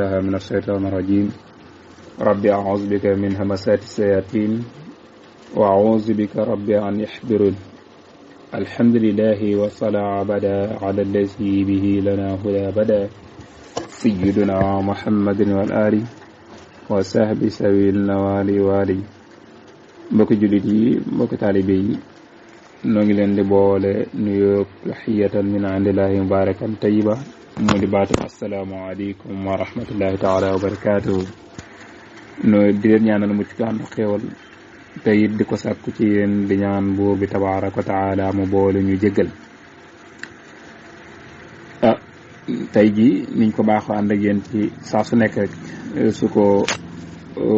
من الشيطان الرجيم ربي أعوذ بك من همسات الشياطين وأعوذ بك ربي أن يحضرون الحمد لله وصلى عبدا على الذي به لنا هدى بدا سيدنا محمد والآل وصحبه سبيل النوال والي mbokki jullit yi mbokki taalibe yi noo ngi leen di boole nuyoo tahiyatan min indillahi mubarakan tayyiba mu di baatu assalaamu aleykum wa rahmatullahi taala wa barakatuhu noo di leen ñaanal mucc ko ànd xéewal te it di ko sàkku ci yéen di ñaan buur bi tabaraka wa taala mu boole ñu jéggal tey ji niñ ko baaxoo ànd ak yéen ci saa su nekk rek su ko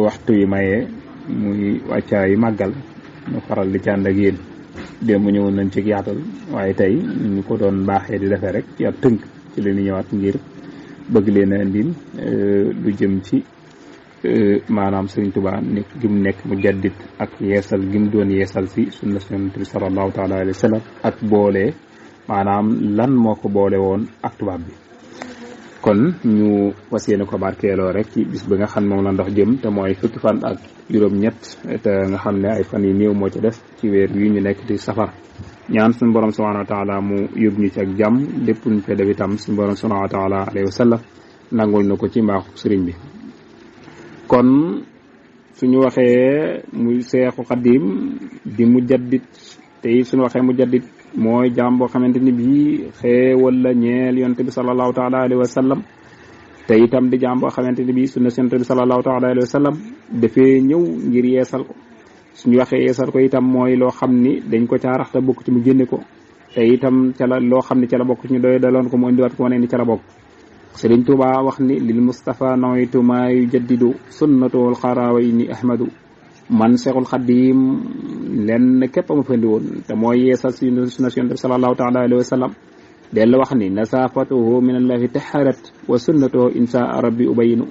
waxtu yi mayee muy wàccaayu màggal ñu faral di ci ànd ak yéen démb ñëwoon nañ ci yaatal waaye tey ñu ko doon baaxee di defee rek ci ab tënk ci li ñu ñëwaat ngir bëgg leen a indil lu jëm ci maanaam Sëriñ Tuubaa nekk gi mu nekk mu jaddit ak yeesal gi mu doon yeesal si sunna Yonent bi sallallahu taala alayhi wa sallam ak boole maanaam lan moo ko boole woon ak tubaab bi. kon ñu fas yéene ko barkeeloo rek ci bis bi nga xam moom la ndox jëm te mooy fukki fan ak juróom-ñett te nga xam ne ay fan yu néew moo ci def ci weer wi ñu nekk di safar ñaan suñu borom subhanahu wa taala mu yóbbu ñu ci ak jàmm lépp ñu fay def itam suñu borom subhanahu wa taala alayhi wa sallam nangul na ko ci mbaaxu sëriñ bi. kon suñu waxee muy Seexu Xadim di mujaddid tey suñu waxee mujaddid mooy jaam boo xamante ni bii xéewal la ñeel yonent bi sallallahu taala alayhi wa sallam te itam di jaam boo xamante ni bii sunna yonent bi sallallahu taala alayhi wa sallam dafee ñëw ngir yeesal ko suñu waxee yeesal ko itam mooy loo xam ni dañ ko caarax te bokk ci mu génne ko te itam ca la loo xam ni ca la bokk ci ñu doy daloon ko mu indiwaat ko wane ni ca la bokk. Sëriñ Tuubaa wax ni lil Mustafa nawaytu maa yujaddidu sunnatul xarawayni ahmadu man Seexul Xadim lenn képp ma fandi woon te mooy yeesal si sunna yonent bi sallallahu taala alayhi wa sallam dellu wax ni nasafatuhu min allahi taharat wa sunnatuhu insa rabbi ubayinu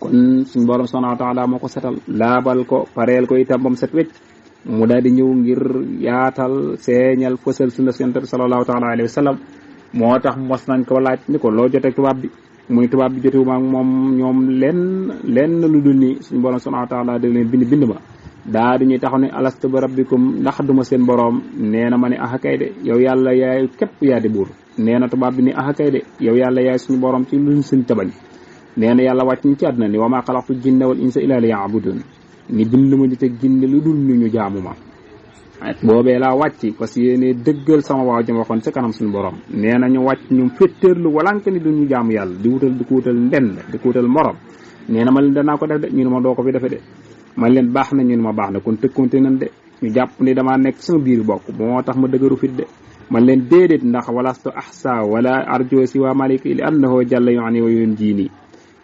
kon suñu borom subhanahu wa taala moo ko setal laabal ko pareel ko itam bam set wecc mu daal di ñëw ngir yaatal seeñal fësal sunna yonent bi sallallahu taala alayhi wa sallam moo tax mos nañ ko laaj ni ko loo jotee tubaab bi muy tubaab bi jotewu maag moom ñoom lenn lu dul ni suñu borom subhanahu wa taala da leen bind ma daa di ñuy taxaw ne alastu bi rabbikum ndax duma seen borom nee na ma ne axa kay de yow yàlla yaay képp yaa di buur nee na tubaab bi ni axa kay de yow yàlla yaay suñu borom ci luñ suñ tabañ nee na yàlla wàcc ñu ci àdduna ni wa maa xalaqtu jinna wal insa illa liya'budun ni bind ma nit ak jinne lu dul ñu jaamu ma boobee laa wàcc parce que yéene dëggal sama waaw jëm waxoon sa kanam suñu borom nee na ñu wàcc ñu féttéerlu walank ni duñu jaamu yàlla di ko wutal ndend di ko wutal morom nee na ma leen danaa ko def de ñu ne ma doo ko fi defe de man leen baax na ñu ne ma baax na kon tëkkonte nañ de ñu jàpp ni damaa nekk sama biir bokk moo tax ma dëgëru fit de man leen déedéet ndax walastu ahsa wala arjo si waa malik li annahu jalla yu'ani wa yoon jiini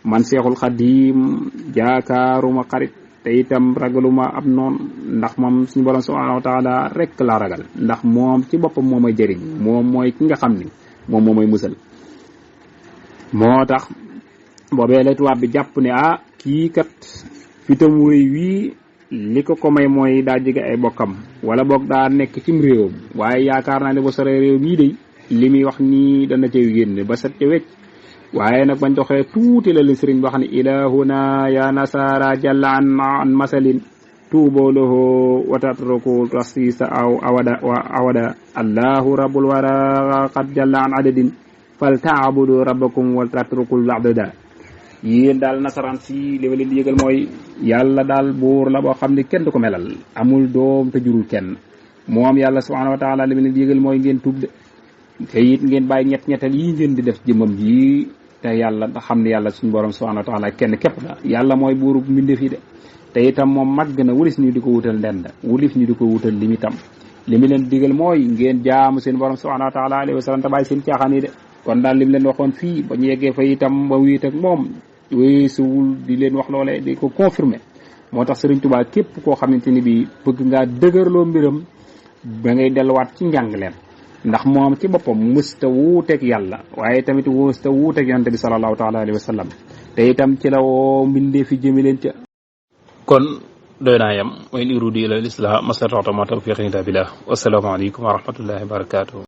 man Seexul Xadim jaakaaruma xarit te itam ragaluma ab noonu ndax moom suñu borom subhanahu wa taala rek laa ragal ndax moom ci boppam moo may jëriñ moom mooy ki nga xam ni moom moo may musal moo tax boobee la tubaab bi jàpp ne kii kat fitam wéy wii li ko may mooy daa jege ay bokkam wala boog daa nekk cim réewam waaye yaakaar naa ne ba sore réew mii de li muy wax nii dana cay génne ba set ca wecc waaye nag bañ doxee tuuti la li sëriñ boo xam ne ilahuna ya nasara jalla an masalin tuuboo lahu wa tatruku tasisa aw awada allahu rabbul wara qad jalla an adadin fal taabudu rabbakum wal tatrukul adada yéen daal nasaraan si li ma leen di yëgal mooy yàlla daal buur la boo xam ne kenn du ko melal amul doom te jurul kenn moom yàlla subhanahu wa taala li ma leen di yëgal mooy ngeen tuub de te it ngeen bàyyi ñettal yi ngeen di def jëmmam ji te yàlla da xam ne yàlla suñu borom subhanahu wa taala kenn képp la yàlla mooy buuru mbindeef yi de te itam moom màgg na wulis ñu di ko wutal ndend wulif ñu di ko wutal limitam li mu leen digal mooy ngeen jaamu seen borom subhanahu wa taala alayhi wa sallam te bàyyi seen caaxaan yi de kon daal li mu leen waxoon fii ba ñu yeggee fa itam ba wéet ak moom weesuwul di leen wax loolee di ko confirmer moo tax Sëriñ Tuubaa képp koo xamante ni bi bëgg ngaa dëgërloo mbiram ba ngay delluwaat ci njàng leen ndax moom ci boppam mësta wuuteeg yàlla waaye tamit mësta wuuteeg yonent bi sallallahu taala alayhi wa sallam te itam ci la woo mbindee fi jëme leen ca kon doy naa yam wa in uriidu illa al-islaaha mastata'tu wa ma tawfiiqi illa billah wa salaamu aleykum wa rahmatullahi wa barakatuh